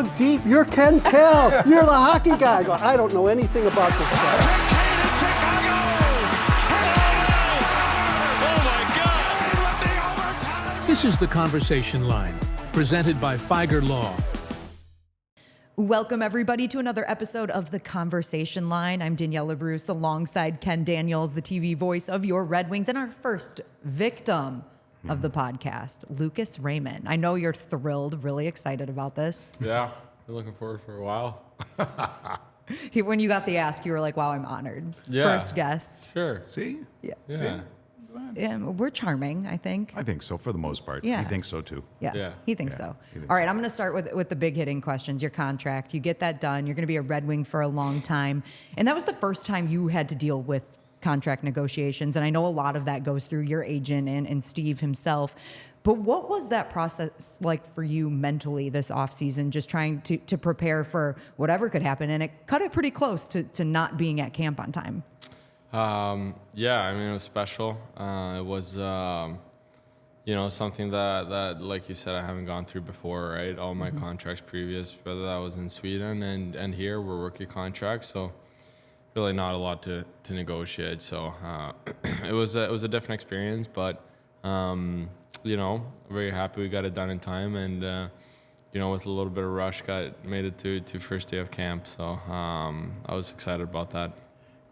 dug deep. You're Ken Kell. You're the hockey guy. I go, I don't know anything about this guy. This is The Conversation Line, presented by Fieger Law. Welcome, everybody, to another episode of The Conversation Line. I'm Daniella Bruce, alongside Ken Daniels, the TV voice of your Red Wings, and our first victim of the podcast, Lucas Raymond. I know you're thrilled, really excited about this. Yeah, been looking forward for a while. When you got the ask, you were like, wow, I'm honored. Yeah. First guest. Sure. See? Yeah. Yeah. Yeah, we're charming, I think. I think so, for the most part. Yeah. He thinks so, too. Yeah, he thinks Yeah, so. he thinks All right, I'm going to start with the big hitting questions. Your contract, you get that done. You're going to be a Red Wing for a long time. And that was the first time you had to deal with contract negotiations. And I know a lot of that goes through your agent and Steve himself. But what was that process like for you mentally this offseason, just trying to prepare for whatever could happen? And it cut it pretty close to not being at camp on time. Yeah, I mean, it was special. It was, something that, like you said, I haven't gone through before, right? All my contracts previous, whether that was in Sweden and here, were rookie contracts. So really not a lot to negotiate. So it was a different experience, but, very happy we got it done in time. And, with a little bit of rush, made it to first day of camp. So I was excited about that.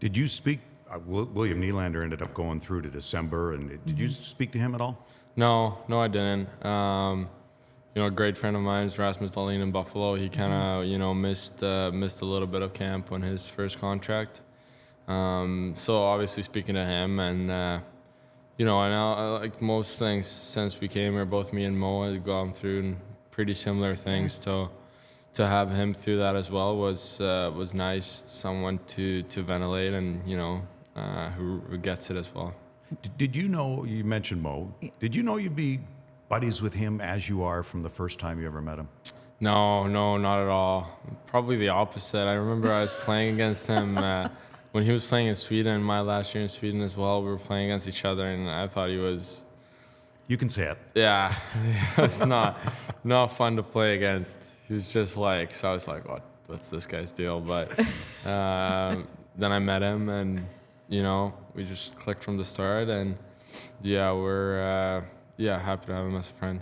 Did you speak? William Nylander ended up going through to December, and did you speak to him at all? No, I didn't. A great friend of mine is Rasmus Dahlin in Buffalo. He kind of, missed a little bit of camp on his first contract. So obviously speaking to him, and I know like most things since we came here, both me and Mo had gone through pretty similar things. So to have him through that as well was nice. Someone to ventilate and who gets it as well. Did you know, you mentioned Mo, did you know you'd be buddies with him as you are from the first time you ever met him? No, not at all. Probably the opposite. I remember I was playing against him when he was playing in Sweden, my last year in Sweden as well. We were playing against each other, and I thought he was... You can say it. Yeah, it's not fun to play against. He was just like, so I was like, what's this guy's deal? But then I met him, and, we just clicked from the start. And, we're happy to have him as a friend.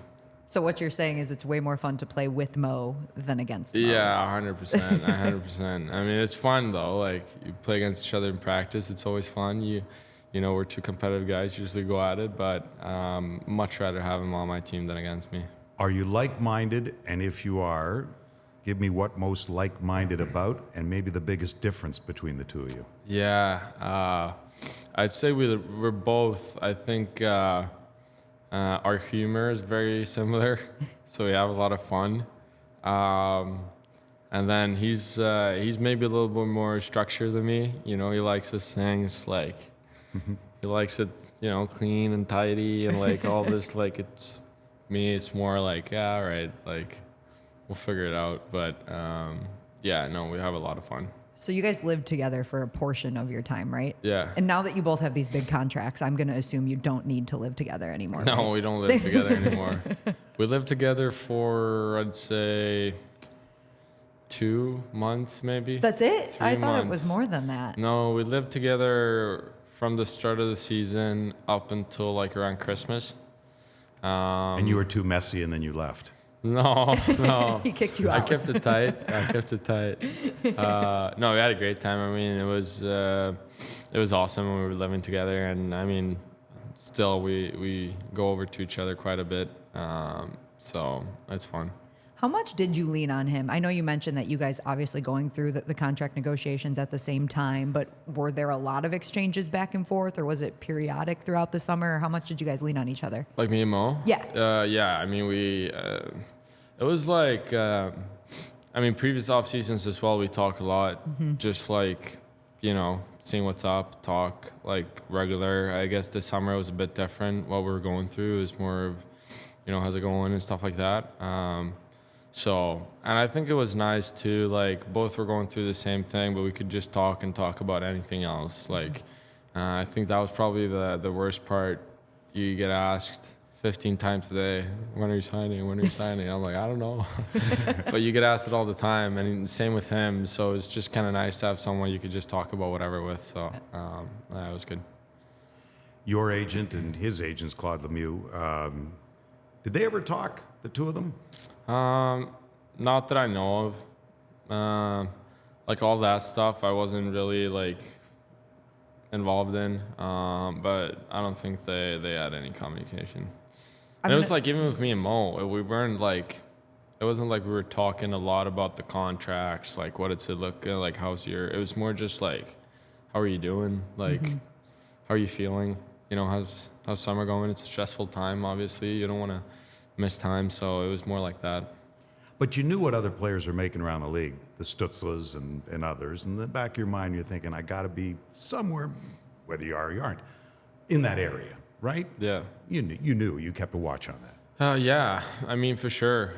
So what you're saying is it's way more fun to play with Mo than against Mo. Yeah, 100%. 100%. I mean, it's fun, though. Like, you play against each other in practice. It's always fun. We're two competitive guys, usually go at it. But much rather have him on my team than against me. Are you like-minded? And if you are, give me what most like-minded about and maybe the biggest difference between the two of you. Yeah, I'd say we're both, I think our humor is very similar, so we have a lot of fun. And then he's maybe a little bit more structured than me. He likes his things like, he likes it, clean and tidy and like all this, like it's... Me, it's more like, yeah, all right, like, we'll figure it out. But, we have a lot of fun. So you guys lived together for a portion of your time, right? Yeah. And now that you both have these big contracts, I'm going to assume you don't need to live together anymore. No, right? we don't live together anymore. We lived together for, I'd say, 2 months, maybe. That's it? 3 I thought months. it was more than that. No, we lived together from the start of the season up until, like, around Christmas. And you were too messy and then you left. No. He kicked you out. I kept it tight. No, we had a great time. I mean, it was awesome when we were living together. And I mean, still we go over to each other quite a bit. So it's fun. How much did you lean on him? I know you mentioned that you guys obviously going through the contract negotiations at the same time, but were there a lot of exchanges back and forth, or was it periodic throughout the summer? Or how much did you guys lean on each other? Like me and Mo? Yeah. Yeah, I mean, it was like, previous off seasons as well, we talk a lot, just like, seeing what's up, talk like regular. I guess this summer was a bit different. What we were going through is more of, how's it going and stuff like that. And I think it was nice too, like both were going through the same thing, but we could just talk about anything else. Like, I think that was probably the worst part. You get asked 15 times a day, when are you signing? When are you signing? I'm like, I don't know. But you get asked it all the time, and same with him. So it's just kind of nice to have someone you could just talk about whatever with. So that was good. Your agent and his agent's Claude Lemieux. Did they ever talk, the two of them? Not that I know of. Like all that stuff, I wasn't really like involved in. But I don't think they had any communication. And it was like, even with me and Mo, we weren't like, it wasn't like we were talking a lot about the contracts, like what it's look like, how's your, it was more just like, how are you doing? Like, how are you feeling? You know, how's summer going? It's a stressful time, obviously. You don't want to miss time, so it was more like that. But you knew what other players are making around the league, the Stutzlas and others. In the back of your mind, you're thinking, I got to be somewhere, whether you are or you aren't, in that area, right? Yeah. You knew. You kept a watch on that. Yeah, I mean, for sure.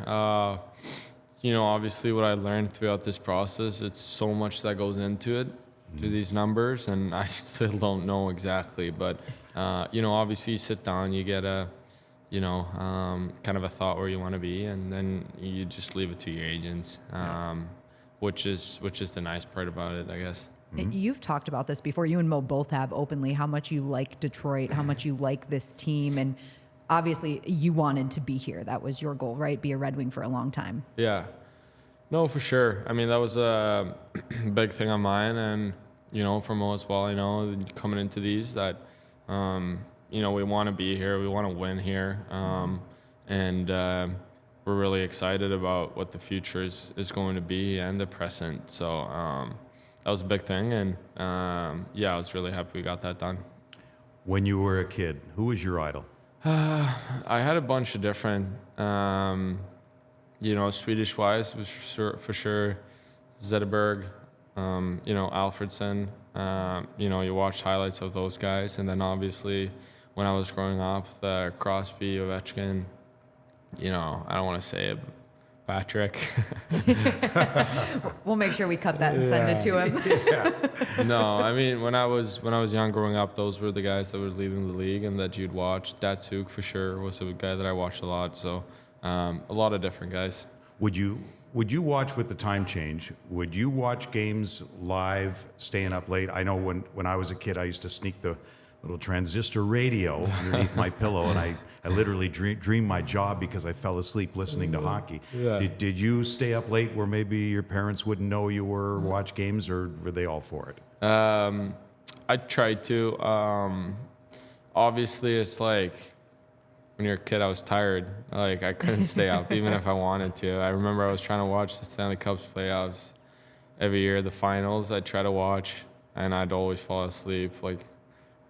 You know, obviously what I learned throughout this process, it's so much that goes into it, to these numbers, and I still don't know exactly. But, you know, obviously you sit down, you get a, you know, kind of a thought where you want to be, and then you just leave it to your agents, which is the nice part about it, I guess. You've talked about this before. You and Mo both have openly how much you like Detroit, how much you like this team, and obviously you wanted to be here. That was your goal, right? Be a Red Wing for a long time. Yeah. No, for sure. I mean, that was a big thing on mine, and, you know, for Mo as well, you know, coming into these that, you know, we want to be here, we want to win here, and we're really excited about what the future is going to be and the present. So that was a big thing, and yeah, I was really happy we got that done. When you were a kid, who was your idol? I had a bunch of different, you know, Swedish-wise was for sure Zetterberg, you know, Alfredsson. You know, you watch highlights of those guys, and then obviously when I was growing up, the Crosby, Ovechkin, you know, I don't want to say it, Patrick. We'll make sure we cut that and send it to him. No, I mean, when I was young growing up, those were the guys that were leaving the league and that you'd watch. Datsuk for sure was a guy that I watched a lot. So a lot of different guys. Would you watch with the time change? Would you watch games live, staying up late? I know when I was a kid, I used to sneak the little transistor radio underneath my pillow, and I literally dreamed my job because I fell asleep listening to hockey. Yeah. Did you stay up late where maybe your parents wouldn't know you were, watch games, or were they all for it? I tried to. Obviously, it's like when you're a kid, I was tired. Like, I couldn't stay up even if I wanted to. I remember I was trying to watch the Stanley Cup playoffs every year, the finals. I'd try to watch, and I'd always fall asleep, like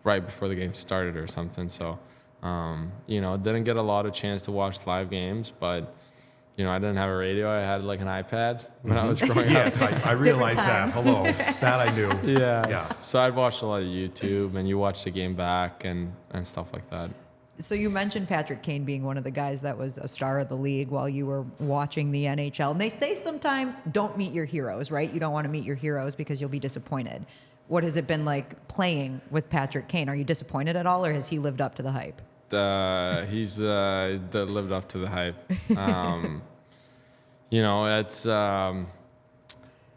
right before the game started or something. So, you know, didn't get a lot of chance to watch live games, but, you know, I didn't have a radio. I had like an iPad when I was growing Yes, up. I realized that. Hello. That I knew. Yeah. Yeah. So I'd watch a lot of YouTube, and you watch the game back and stuff like that. So you mentioned Patrick Kane being one of the guys that was a star of the league while you were watching the NHL. And they say sometimes don't meet your heroes, right? You don't want to meet your heroes because you'll be disappointed. What has it been like playing with Patrick Kane? Are you disappointed at all, or has he lived up to the hype? He's lived up to the hype. You know,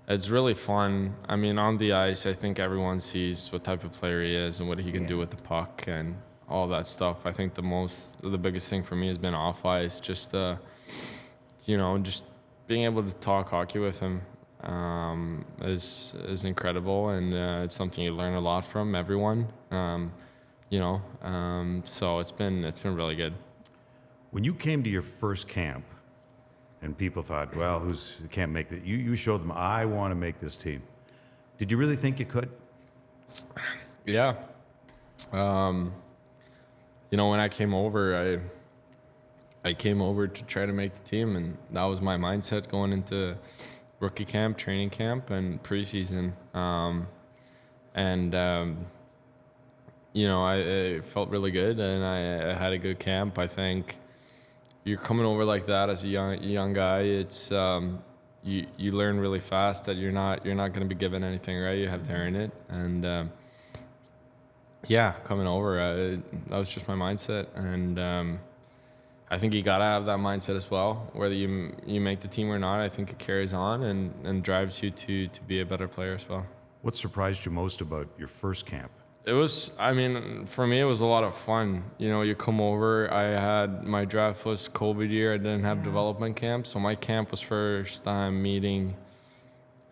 it's really fun. I mean, on the ice, I think everyone sees what type of player he is and what he can do with the puck and all that stuff. I think the biggest thing for me has been off ice, just you know, just being able to talk hockey with him is incredible, and it's something you learn a lot from everyone. You know, so it's been really good. When you came to your first camp, and people thought, well, who can't make that? You showed them, I want to make this team. Did you really think you could? Yeah. You know, when I came over, I came over to try to make the team, and that was my mindset going into rookie camp, training camp, and preseason. You know, I felt really good, and I had a good camp. I think you're coming over like that as a young guy. It's you learn really fast that you're not going to be given anything, right? You have to earn it, and yeah, coming over, that was just my mindset, and I think you gotta have that mindset as well. Whether you make the team or not, I think it carries on and drives you to be a better player as well. What surprised you most about your first camp? It was, I mean, for me, it was a lot of fun. You know, you come over, I had, my draft was COVID year, I didn't have development camp, so my camp was first time meeting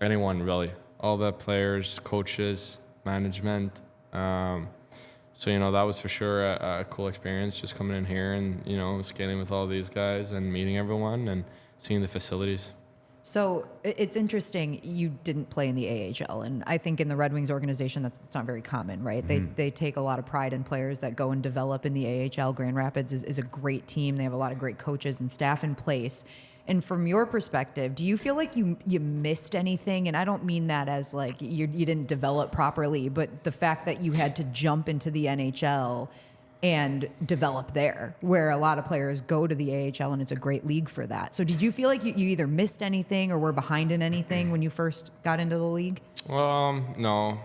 anyone really, all the players, coaches, management. So, you know, that was for sure a cool experience, just coming in here and, you know, skating with all these guys and meeting everyone and seeing the facilities. So it's interesting you didn't play in the AHL, and I think in the Red Wings organization that's not very common, right? They take a lot of pride in players that go and develop in the AHL. Grand Rapids is a great team. They have a lot of great coaches and staff in place. And from your perspective, do you feel like you missed anything? And I don't mean that as like you didn't develop properly, but the fact that you had to jump into the NHL and develop there, where a lot of players go to the AHL and it's a great league for that. So did you feel like you either missed anything or were behind in anything when you first got into the league? Well, no.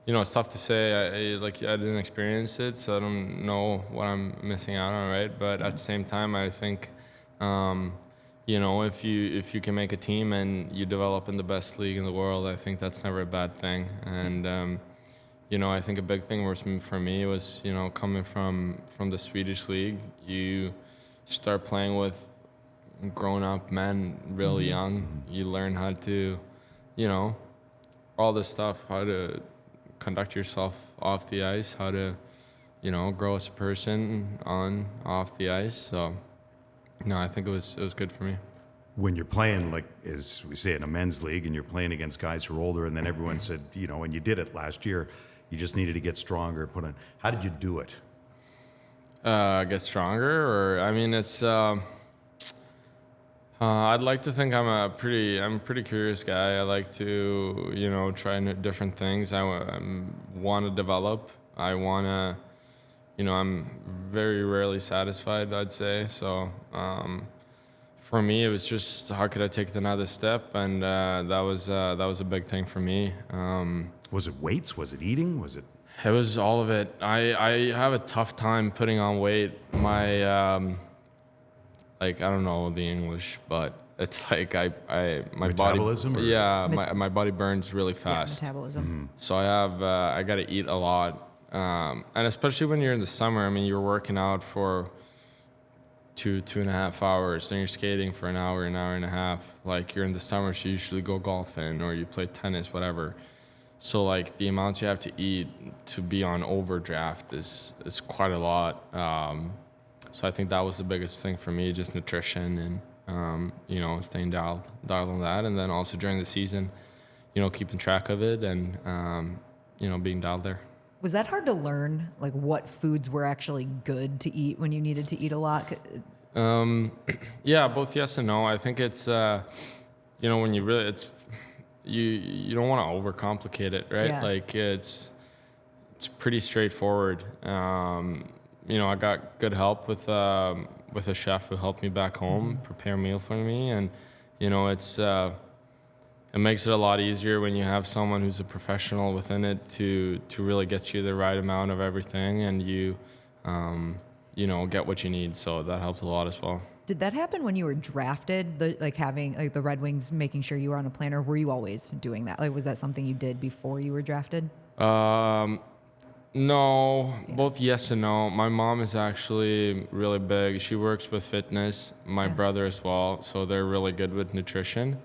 You know, it's tough to say. I didn't experience it, so I don't know what I'm missing out on, right? But at the same time, I think, you know, if you can make a team and you develop in the best league in the world, I think that's never a bad thing. And you know, I think a big thing was for me was, you know, coming from the Swedish league, you start playing with grown-up men really young. You learn how to, you know, all this stuff, how to conduct yourself off the ice, how to, you know, grow as a person off the ice. So, no, I think it was good for me. When you're playing, like as we say, in a men's league, and you're playing against guys who are older, and then everyone said, you know, and you did it last year, you just needed to get stronger, put on. How did you do it? Get stronger, or I mean, it's. I'd like to think I'm a pretty curious guy. I like to, you know, try different things. I want to develop. I want to, you know, I'm very rarely satisfied, I'd say. So for me, it was just how could I take another step, and that was a big thing for me. Was it weights? Was it eating? Was it? It was all of it. I have a tough time putting on weight. My like, I don't know the English, but it's like my Metabolism? body. Yeah, my body burns really Yeah, fast. metabolism. So I got to eat a lot, and especially when you're in the summer. I mean, you're working out for 2.5 hours, then you're skating for an hour and a half. Like, you're in the summer, so you usually go golfing or you play tennis, whatever. So like the amounts you have to eat to be on overdraft is quite a lot. So I think that was the biggest thing for me, just nutrition and you know, staying dialed on that, and then also during the season, you know, keeping track of it and you know, being dialed there. Was that hard to learn, like what foods were actually good to eat when you needed to eat a lot? Yeah, both yes and no. I think it's you know, when you really you don't want to overcomplicate it, right? Yeah. Like it's pretty straightforward. You know, I got good help with a chef who helped me back home prepare a meal for me, and you know, it makes it a lot easier when you have someone who's a professional within it to really get you the right amount of everything, and you know, get what you need. So that helps a lot as well. Did that happen when you were drafted? Having like the Red Wings making sure you were on a plan, or were you always doing that? Like, was that something you did before you were drafted? No, both yes and no. My mom is actually really big. She works with fitness. My brother as well, so they're really good with nutrition.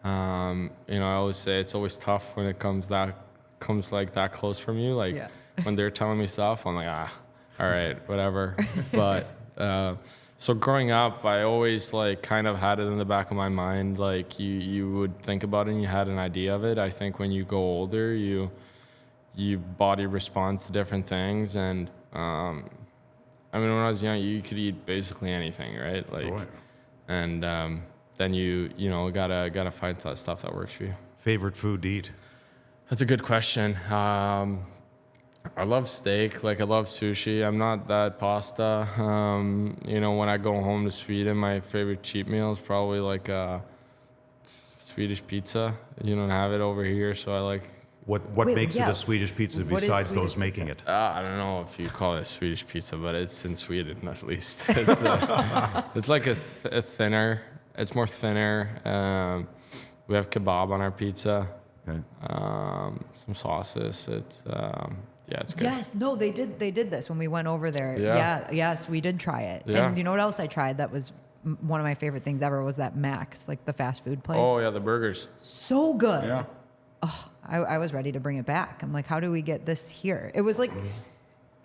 You know, I always say it's always tough when it comes like that close from you. Like when they're telling me stuff, I'm like, all right, whatever. But so growing up, I always like kind of had it in the back of my mind. Like you would think about it and you had an idea of it. I think when you go older, your body responds to different things, and I mean, when I was young, you could eat basically anything, right? Like, and then you know, gotta find that stuff that works for you. Favorite food to eat? That's a good question. I love steak. Like, I love sushi. I'm not that pasta. You know, when I go home to Sweden, my favorite cheap meal is probably like Swedish pizza. You don't have it over here, so I like What Wait, makes it yeah. a Swedish pizza What is besides Swedish those making pizza? it? I don't know if you call it a Swedish pizza, but it's in Sweden at least. It's like a thinner. It's more thinner. We have kebab on our pizza. Okay. Some sauces. It's it's good. Yes, no, they did this when we went over there. Yeah. Yes, we did try it. Yeah. And you know what else I tried that was one of my favorite things ever was that Max, like the fast food place. Oh yeah, the burgers. So good. Yeah. Oh, I was ready to bring it back. I'm like, how do we get this here? It was like,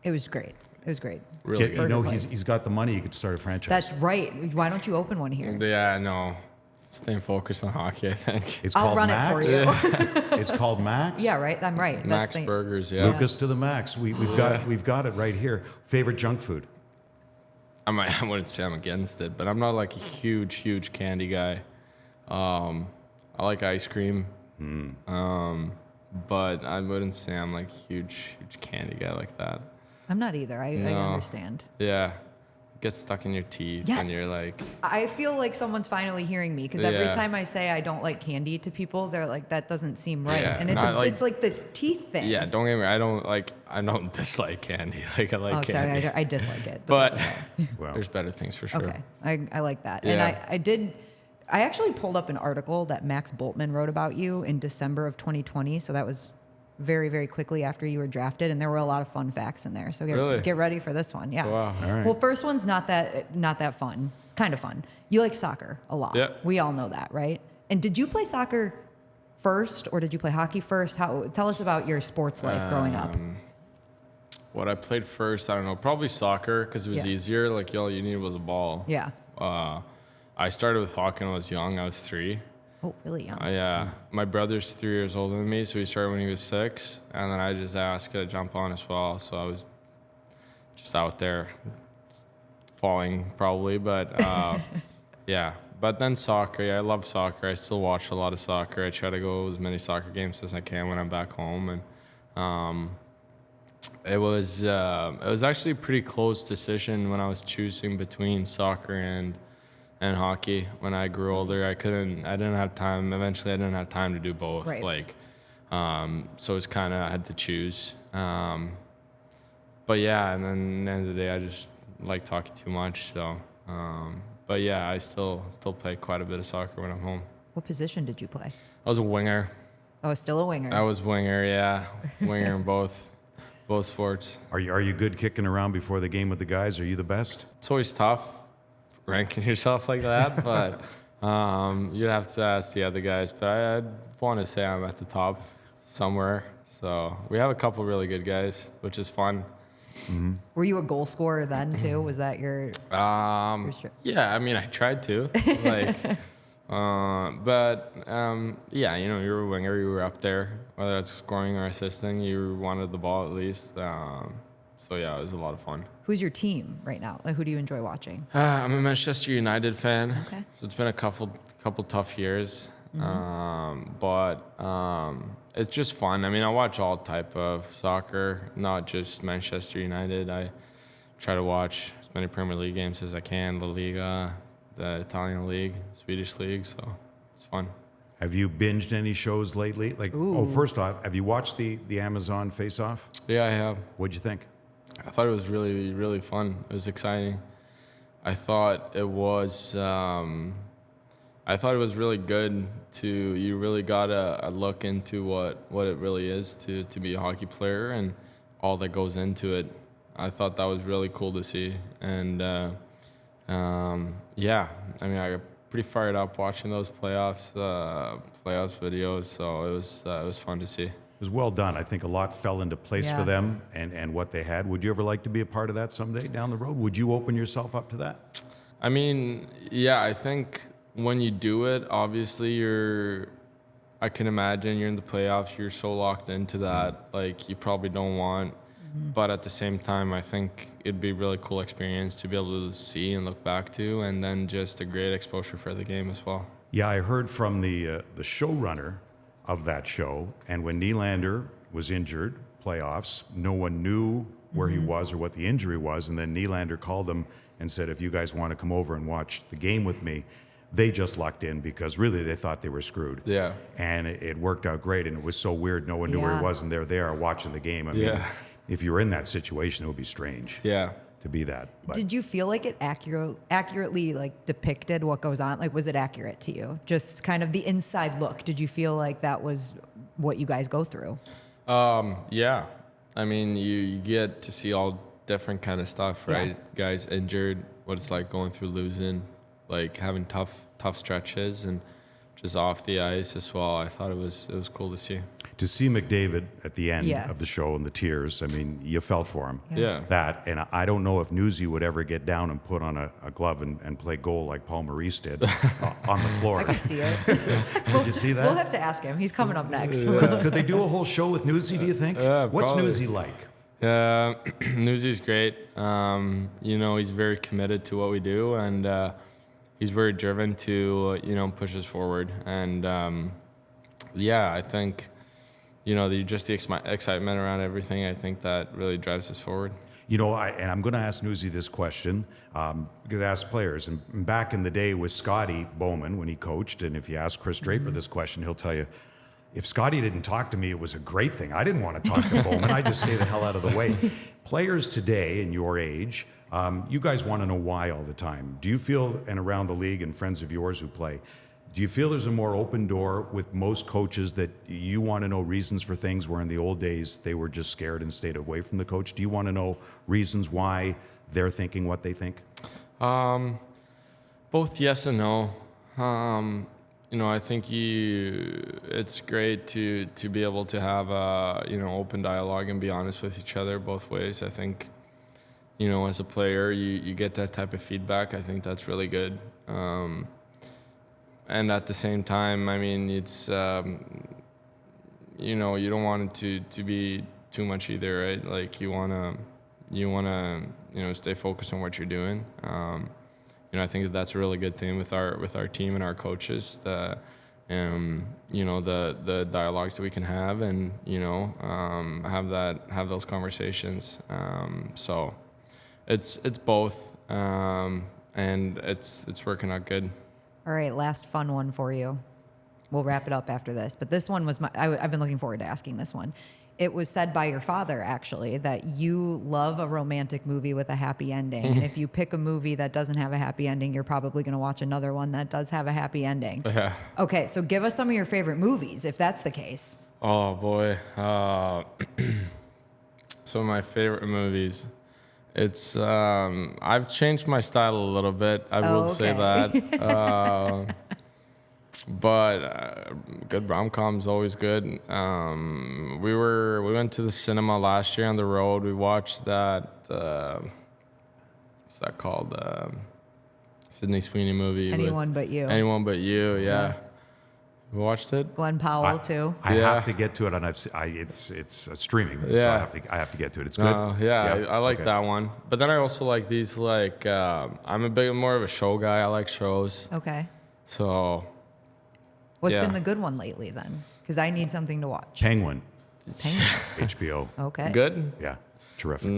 it was great. It was great. Really You good. know, place. he's got the money. He could start a franchise. That's right. Why don't you open one here? Yeah, no. Staying focused on hockey, I think. It's I'll called run Max. it for you. It's called Max. Yeah, right. I'm right. Max the- Burgers, yeah. Lucas to the max. We've got it right here. Favorite junk food? I wouldn't say I'm against it, but I'm not like a huge candy guy. I like ice cream, but I wouldn't say I'm like huge candy guy like that. I'm not either. I No. understand. Yeah, it gets stuck in your teeth, Yeah. and you're like, I feel like someone's finally hearing me because every Yeah. time I say I don't like candy to people, they're like, that doesn't seem right. Yeah, And it's not like- it's like the teeth thing. yeah. Don't get me. I don't dislike candy. Like I like Oh, candy, sorry. I dislike it. but that's okay. Well, there's better things for sure. Okay, I like that. And Yeah. I actually pulled up an article that Max Boltman wrote about you in December of 2020. So that was very, very quickly after you were drafted, and there were a lot of fun facts in there. So Really? get ready for this one. Yeah. Wow. All right. Well, first one's not that fun. Kind of fun. You like soccer a lot. Yeah. We all know that, right? And did you play soccer first, or did you play hockey first? Tell us about your sports life growing up. What I played first, I don't know, probably soccer because it was Yeah. easier. Like all you needed was a ball. Yeah. I started with hockey when I was young. I was 3. Oh, really young. Yeah, my brother's 3 years older than me, so he started when he was 6, and then I just asked to jump on as well. So I was just out there falling probably, but yeah. But then soccer, yeah, I love soccer. I still watch a lot of soccer. I try to go to as many soccer games as I can when I'm back home, and it was actually a pretty close decision when I was choosing between soccer and hockey. When I grew older, I didn't have time. Eventually, I didn't have time to do both. Right. Like, so it's kind of I had to choose. But yeah, and then at the end of the day, I just liked hockey too much. So, but yeah, I still play quite a bit of soccer when I'm home. What position did you play? I was a winger. Oh, still a winger. I was winger. Yeah, winger in both sports. are you good kicking around before the game with the guys? Are you the best? It's always tough ranking yourself like that, but you'd have to ask the other guys. But I'd want to say I'm at the top somewhere. So we have a couple really good guys, which is fun. Were you a goal scorer then too? Was that your? Sure. Yeah, I mean, I tried to, like, but yeah, you know, you were a winger, you were up there, whether it's scoring or assisting, you wanted the ball at least. So yeah, it was a lot of fun. Who's your team right now? Like, who do you enjoy watching? I'm a Manchester United fan. Okay. So it's been a couple tough years, but it's just fun. I mean, I watch all type of soccer, not just Manchester United. I try to watch as many Premier League games as I can, La Liga, the Italian league, Swedish league. So it's fun. Have you binged any shows lately? Like, first off, have you watched the Amazon Face Off? Yeah, I have. What'd you think? I thought it was really, really fun. It was exciting. I thought it was really good you really got a look into what it really is to be a hockey player and all that goes into it. I thought that was really cool to see. And yeah, I mean, I got pretty fired up watching those playoffs videos. So it was fun to see. It was well done. I think a lot fell into place Yeah. for them and what they had. Would you ever like to be a part of that someday down the road? Would you open yourself up to that? I mean, yeah, I think when you do it, obviously I can imagine you're in the playoffs, you're so locked into that, like you probably don't want, but at the same time, I think it'd be a really cool experience to be able to see and look back to, and then just a great exposure for the game as well. Yeah, I heard from the showrunner of that show, and when Nylander was injured, playoffs, no one knew where he was or what the injury was, and then Nylander called them and said, if you guys want to come over and watch the game with me, they just lucked in because really they thought they were screwed. Yeah. And it worked out great, and it was so weird. No one knew where he was, and they're there watching the game. I mean, if you were in that situation, it would be strange. Yeah. To be that. But Did you feel like it accurately like depicted what goes on? Like, was it accurate to you? Just kind of the inside look. Did you feel like that was what you guys go through? Yeah. I mean, you get to see all different kind of stuff, right? Yeah. Guys injured, what it's like going through losing, like having tough stretches, and just off the ice as well. I thought it was cool to see. to see McDavid at the end Yeah. of the show and the tears, I mean, you felt for him. Yeah. That, and I don't know if Newsy would ever get down and put on a glove and play goal like Paul Maurice did on the floor. I can see it. Did you see that? We'll have to ask him. He's coming up next. Could they do a whole show with Newsy, do you think? What's probably. Newsy like? Newsy's great. You know, he's very committed to what we do, and he's very driven to, push us forward. And yeah, I think, just the excitement around everything, I think that really drives us forward. You know, and I'm going to ask Newsy this question, because I ask players. And back in the day with Scotty Bowman when he coached, and if you ask Chris Draper this question, he'll tell you, if Scotty didn't talk to me, it was a great thing. I didn't want to talk to Bowman. I just stay the hell out of the way. Players today in your age, you guys want to know why all the time. Do you feel, and around the league and friends of yours who play, do you feel there's a more open door with most coaches that you want to know reasons for things where in the old days they were just scared and stayed away from the coach? Do you want to know reasons why they're thinking what they think? Both yes and no. I think it's great to be able to have a, open dialogue and be honest with each other both ways. I think, as a player, you get that type of feedback. I think that's really good. And at the same time, I mean, it's, you don't want it to be too much either, right? Like you wanna, stay focused on what you're doing. I think that's a really good thing with our team and our coaches. The dialogues that we can have, and have those conversations. So it's both, and it's working out good. All right, last fun one for you. We'll wrap it up after this. But this one was I've been looking forward to asking this one. It was said by your father, actually, that you love a romantic movie with a happy ending. And if you pick a movie that doesn't have a happy ending, you're probably going to watch another one that does have a happy ending. Yeah. Okay, so give us some of your favorite movies, if that's the case. Oh, boy. Some of my favorite movies. It's I've changed my style a little bit. I will say that. But good rom-com is always good. We went to the cinema last year on the road. We watched that. What's that called? Sydney Sweeney movie. Anyone But You. Anyone But You. Yeah. You watched it? Glenn Powell too. I have to get to it, and it's streaming, so I have to get to it. It's good. I like that one. But then I also like these. I'm a bit more of a show guy. I like shows. Okay. So. What's been the good one lately then? Because I need something to watch. Penguin. Penguin. HBO. Okay. Good? Yeah, terrific.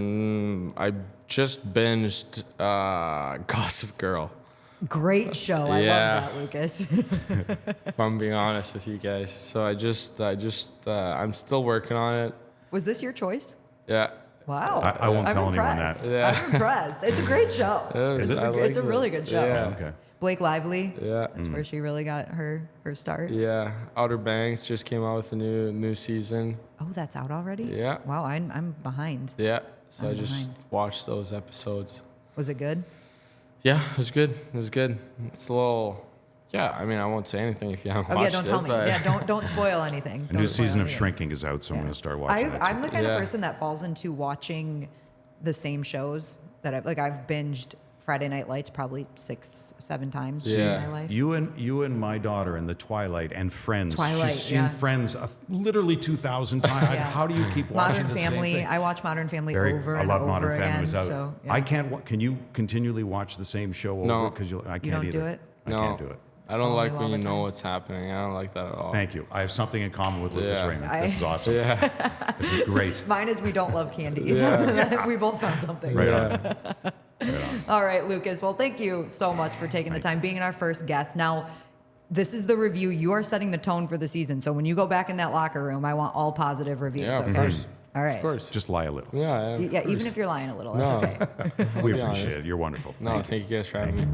I just binged Gossip Girl. Great show. I love that, Lucas. If I'm being honest with you guys. So I'm still working on it. Was this your choice? Yeah. Wow. I won't I'm tell anyone impressed. that. Yeah. I'm impressed. It's a great show. It's a really good show. Yeah. Okay. Blake Lively. Yeah. That's where she really got her start. Yeah. Outer Banks just came out with a new season. Oh, that's out already? Yeah. Wow, I'm behind. Yeah. So I'm I just behind. watched those episodes. Was it good? Yeah, it was good. It's a little. Yeah, I mean, I won't say anything if you haven't watched it. Yeah, don't tell me. but- Yeah, don't spoil anything. A new season of Shrinking is out, so I'm going to start watching it. I'm the kind of Yeah. person that falls into watching the same shows that I've binged Friday Night Lights probably 6-7 times Yeah. in my life. You and my daughter and the Twilight and Friends. Twilight, She's seen yeah. Friends literally 2,000 times. Yeah. How do you keep watching Modern the same Family. thing? I watch Modern Family I over and love over Modern again. Family. Was out. So, yeah. I can't. Can you continually watch the same show over? No. Because I can't don't either. do it? I No. can't do it. I don't like all when the you know time. what's happening. I don't like that at all. Thank you. I have something in common with Lucas Yeah. Raymond. This is awesome. Yeah. This is great. Mine is we don't love candy. We both found something. Right Yeah. on. All right, Lucas. Well, thank you so much for taking the time, being our first guest. Now, this is the review. You are setting the tone for the season. So when you go back in that locker room, I want all positive reviews. Yeah, of okay? course. All right. Of course. Just lie a little. Yeah, Yeah, even course. if you're lying a little, that's No. okay. We be appreciate honest. it. You're wonderful. No, thank you guys for having me.